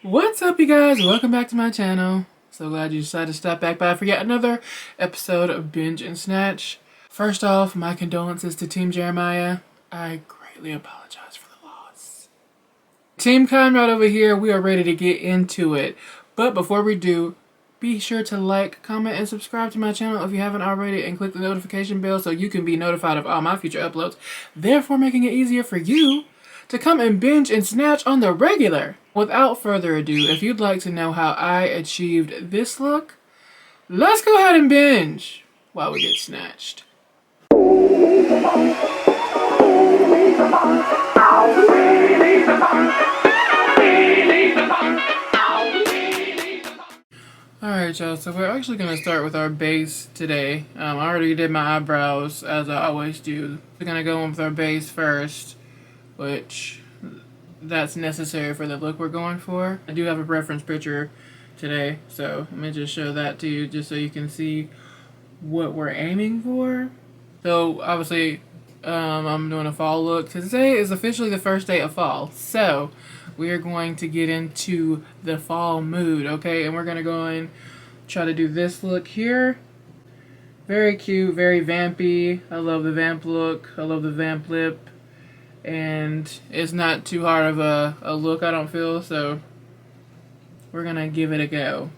What's up, you guys? Welcome back to my channel. So glad you decided to stop back by for yet another episode of Binge and Snatch. First off, my condolences to Team Jeremiah. I greatly apologize for the loss. Team Conrad over here, we are ready to get into it. But before we do, be sure to like, comment, and subscribe to my channel if you haven't already, and click the notification bell so you can be notified of all my future uploads, therefore making it easier for you to come and binge and snatch on the regular. Without further ado, if you'd like to know how I achieved this look, let's go ahead and binge while we get snatched. Alright, y'all, so we're actually going to start with our base today. I already did my eyebrows, as I always do. We're going to go in with our base first, which that's necessary for the look we're going for. I do have a reference picture today, so let me just show that to you just so you can see what we're aiming for. So obviously I'm doing a fall look. Today is officially the first day of fall, so we are going to get into the fall mood, okay? And we're gonna go and try to do this look here. Very cute, very vampy. I love the vamp look. I love the vamp lip. And it's not too hard of a look, I don't feel, so we're gonna give it a go.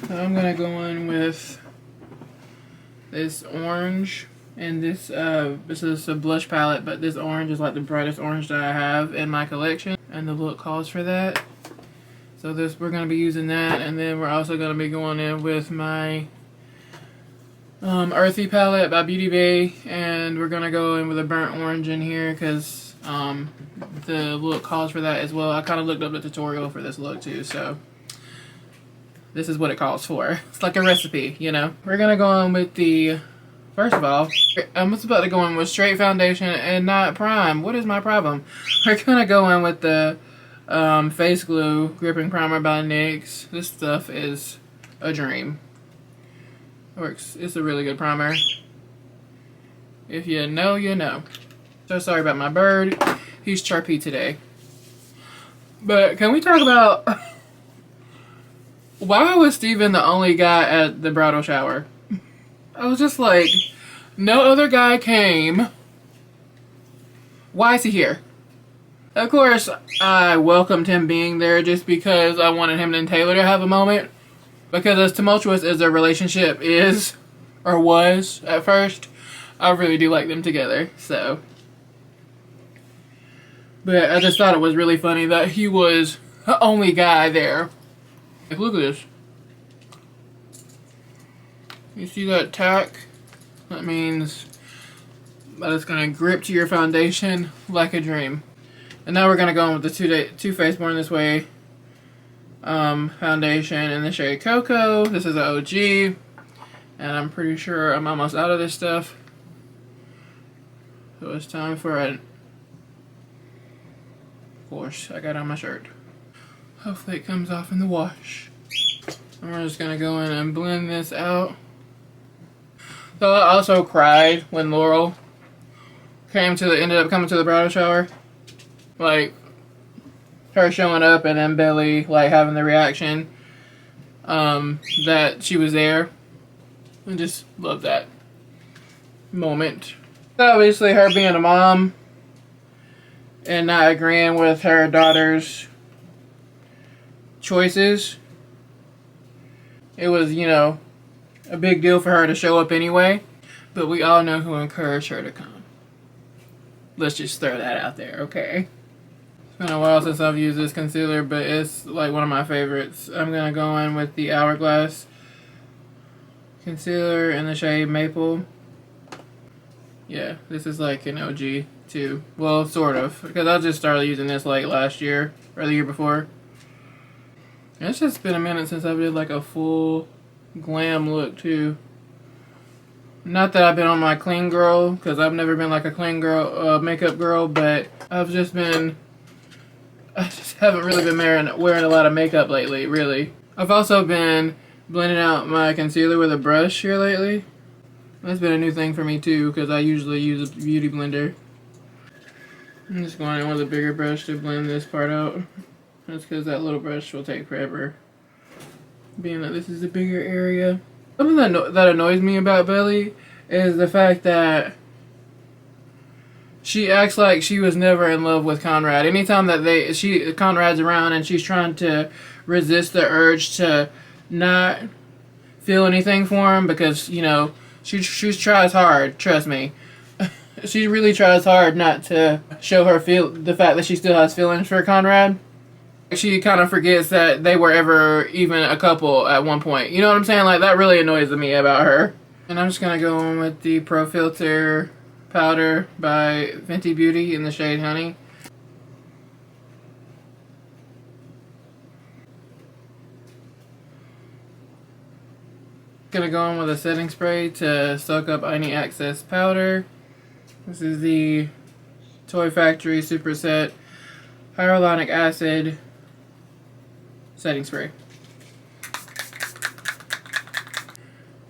So I'm gonna go in with this orange, and this is a blush palette, but this orange is like the brightest orange that I have in my collection, and the look calls for that. So we're gonna be using that, and then we're also gonna be going in with my Earthy palette by Beauty Bay, and we're gonna go in with a burnt orange in here because the look calls for that as well. I kind of looked up the tutorial for this look too, so this is what it calls for. It's like a recipe, you know. We're gonna go in with the, first of all, I'm just about to go in with straight foundation and not prime. What is my problem? We're gonna go in with the face glue gripping primer by NYX. This stuff is a dream. Works. It's a really good primer. If you know, you know. So sorry about my bird. He's chirpy today. But can we talk about why was Steven the only guy at the bridal shower? I was just like, no other guy came. Why is he here? Of course, I welcomed him being there just because I wanted him and Taylor to have a moment. Because as tumultuous as their relationship is, or was at first, I really do like them together, so. But I just thought it was really funny that he was the only guy there. Like, look at this. You see that tack? That means that it's going to grip to your foundation like a dream. And now we're going to go in with the Too Faced Born This Way foundation in the shade Cocoa. This is an OG, and I'm pretty sure I'm almost out of this stuff. So it's time for it. Of course, I got it on my shirt. Hopefully it comes off in the wash. And we're just gonna go in and blend this out. So I also cried when Laurel ended up coming to the bridal shower. Like, her showing up and then Billy like having the reaction that she was there. I just love that moment. Obviously her being a mom and not agreeing with her daughter's choices, it was, you know, a big deal for her to show up anyway, but we all know who encouraged her to come. Let's just throw that out there, okay? It's been a while since I've used this concealer, but it's like one of my favorites. I'm gonna go in with the Hourglass concealer in the shade Maple. Yeah, this is like an OG too. Well, sort of, because I just started using this like last year or the year before. And it's just been a minute since I did like a full glam look too. Not that I've been on my clean girl, because I've never been like a clean girl, makeup girl, but I just haven't really been wearing a lot of makeup lately, really. I've also been blending out my concealer with a brush here lately. That's been a new thing for me too, because I usually use a beauty blender. I'm just going in with a bigger brush to blend this part out. That's because that little brush will take forever. Being that this is a bigger area. Something that annoys me about Belly is the fact that she acts like she was never in love with Conrad. Anytime that Conrad's around and she's trying to resist the urge to not feel anything for him, because, you know, she tries hard, trust me. She really tries hard not to show the fact that she still has feelings for Conrad. She kind of forgets that they were ever even a couple at one point. You know what I'm saying? Like, that really annoys me about her. And I'm just gonna go on with the Pro Filter powder by Fenty Beauty in the shade Honey. Gonna go on with a setting spray to soak up any excess powder. This is the Toy Factory Superset Hyaluronic Acid setting spray.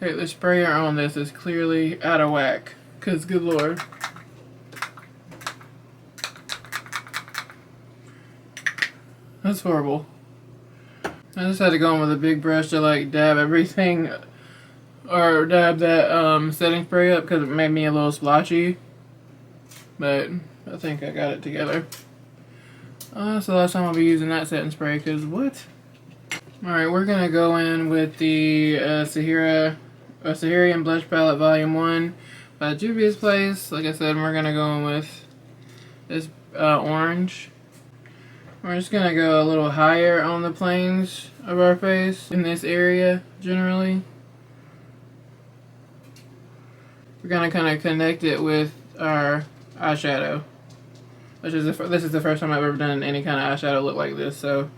Okay, the sprayer on this is clearly out of whack, because good lord. That's horrible. I just had to go in with a big brush to like dab everything, or dab that setting spray up, because it made me a little splotchy. But I think I got it together. So the last time I'll be using that setting spray, because what? Alright, we're going to go in with the Siherian Blush Palette Volume 1 by Juvias Place. Like I said, we're going to go in with this orange. We're just going to go a little higher on the planes of our face in this area, generally. We're going to kind of connect it with our eyeshadow. This is the first time I've ever done any kind of eyeshadow look like this, so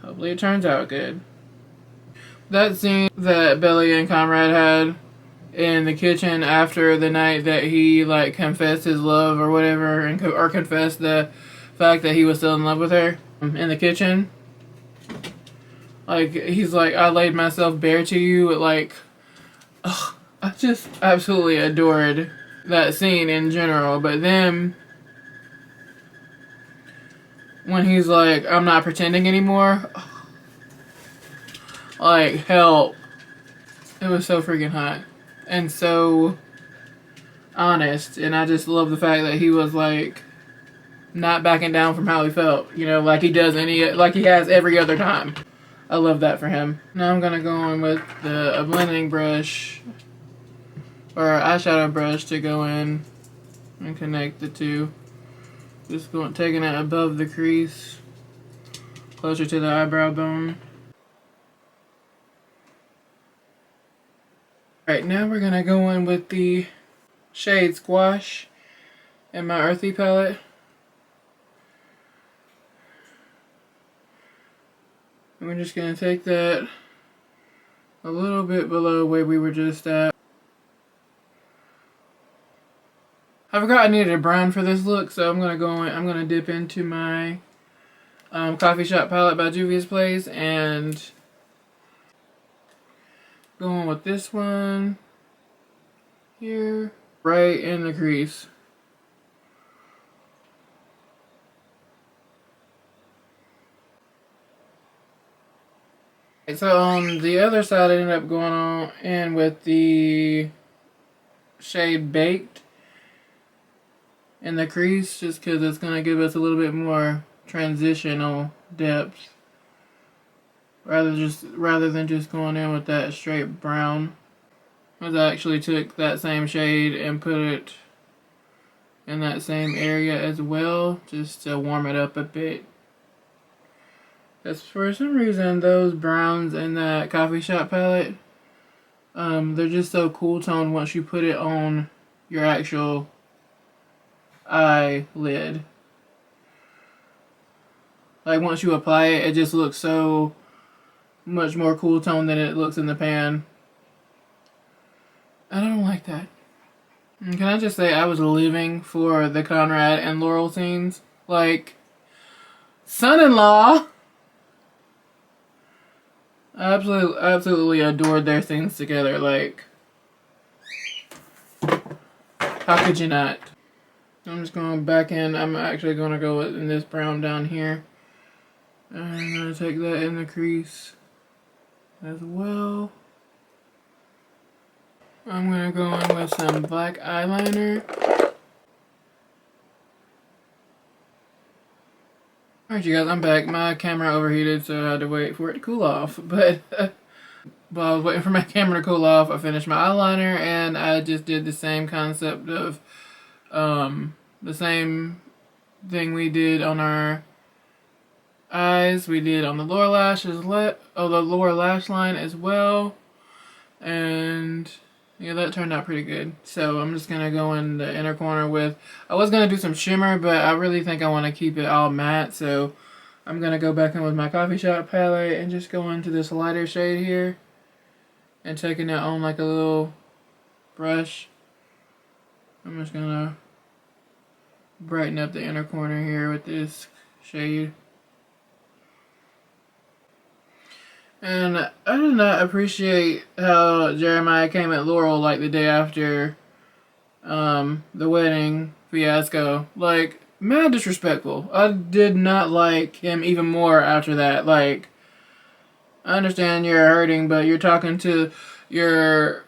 hopefully it turns out good. That scene that Belly and Conrad had in the kitchen after the night that he like confessed his love or whatever, or confessed the fact that he was still in love with her in the kitchen. Like, he's like, I laid myself bare to you. Like, ugh, I just absolutely adored that scene in general. But then when he's like, I'm not pretending anymore, like, help. It was so freaking hot and so honest, and I just love the fact that he was like not backing down from how he felt, you know, like he does like he has every other time. I love that for him. Now I'm gonna go in with a blending brush or an eyeshadow brush to go in and connect the two. Just taking it above the crease, closer to the eyebrow bone. Alright, now we're gonna go in with the shade Squash in my Earthy palette. And we're just gonna take that a little bit below where we were just at. I forgot I needed a brown for this look, so I'm gonna dip into my Coffee Shop palette by Juvias Place and go on with this one here, right in the crease. So on the other side, I ended up going on in with the shade Baked in the crease, just because it's going to give us a little bit more transitional depth rather than just going in with that straight brown. I actually took that same shade and put it in that same area as well, just to warm it up a bit. Because for some reason, those browns in that Coffee Shop palette, they're just so cool toned once you put it on your actual eyelid. Like, once you apply it, it just looks so much more cool toned than it looks in the pan. I don't like that. And can I just say, I was living for the Conrad and Laurel scenes. Like, son-in-law. I absolutely adored their scenes together. Like, how could you not? I'm just going back in. I'm actually going to go in this brown down here And I'm going to take that in the crease as well. I'm going to go in with some black eyeliner. Alright you guys, I'm back. My camera overheated, so I had to wait for it to cool off. But while I was waiting for my camera to cool off, I finished my eyeliner, and I just did the same concept of the same thing we did on our eyes, we did on the lower lashes, the lower lash line as well. And yeah, that turned out pretty good. So I'm just gonna go in the inner corner with, I was gonna do some shimmer, but I really think I want to keep it all matte, so I'm gonna go back in with my Coffee Shop palette and just go into this lighter shade here and taking it on like a little brush. I'm just gonna brighten up the inner corner here with this shade. And I did not appreciate how Jeremiah came at Laurel like the day after the wedding fiasco. Like, mad disrespectful. I did not like him even more after that. Like, I understand you're hurting, but you're talking to your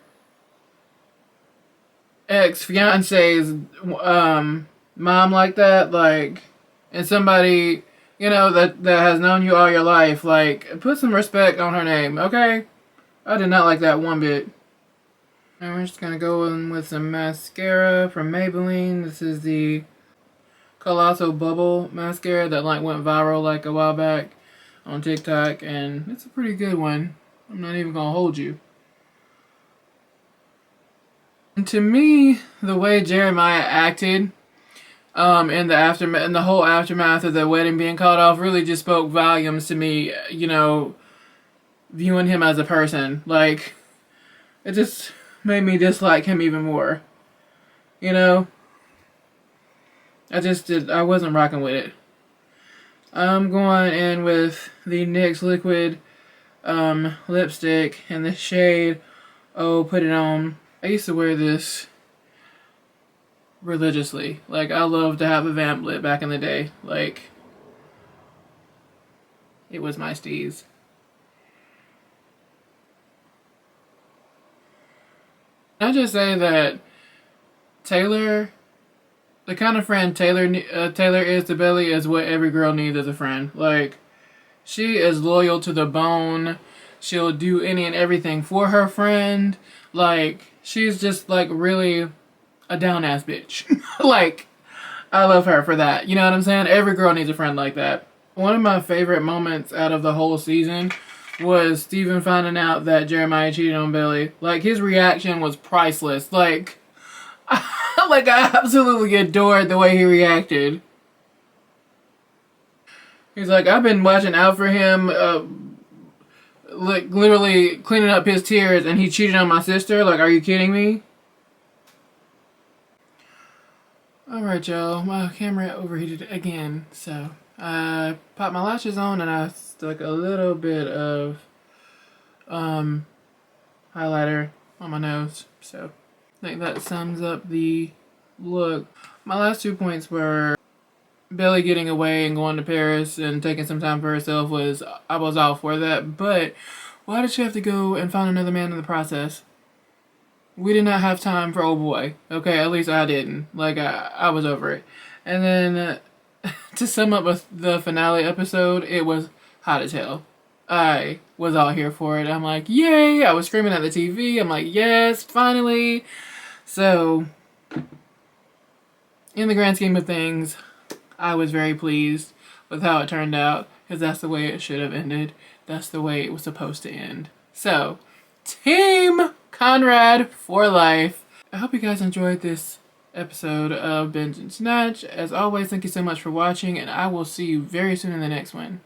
ex-fiance's mom like that, like, and somebody, you know, that has known you all your life. Like, put some respect on her name, okay? I did not like that one bit. And we're just gonna go in with some mascara from Maybelline. This is the Colossal Bubble mascara that like went viral like a while back on TikTok, and it's a pretty good one. I'm not even gonna hold you. And to me, the way Jeremiah acted in the whole aftermath of the wedding being called off really just spoke volumes to me, you know, viewing him as a person. Like, it just made me dislike him even more. You know? I wasn't rocking with it. I'm going in with the NYX Liquid lipstick in the shade Oh Put It On. I used to wear this religiously. Like, I loved to have a vamp lip back in the day. Like, it was my steez. I just say that Taylor, the kind of friend Taylor is to Belly, is what every girl needs as a friend. Like, she is loyal to the bone. She'll do any and everything for her friend. Like, she's just, like, really a down-ass bitch. Like, I love her for that. You know what I'm saying? Every girl needs a friend like that. One of my favorite moments out of the whole season was Steven finding out that Jeremiah cheated on Billy. Like, his reaction was priceless. Like, like, I absolutely adored the way he reacted. He's like, I've been watching out for him, like, literally cleaning up his tears, and he cheated on my sister? Like, are you kidding me? Alright, y'all. My camera overheated again, so I popped my lashes on, and I stuck a little bit of highlighter on my nose, so I think that sums up the look. My last 2 points were Belly getting away and going to Paris and taking some time for herself. I was all for that, but why did she have to go and find another man in the process? We did not have time for old boy. Okay, at least I didn't. Like, I was over it. And then, to sum up with the finale episode, it was hot as hell. I was all here for it. I'm like, yay! I was screaming at the TV. I'm like, yes, finally! So, in the grand scheme of things, I was very pleased with how it turned out, because that's the way it should have ended. That's the way it was supposed to end. So, Team Conrad for life. I hope you guys enjoyed this episode of Binge Snatch. As always, thank you so much for watching, and I will see you very soon in the next one.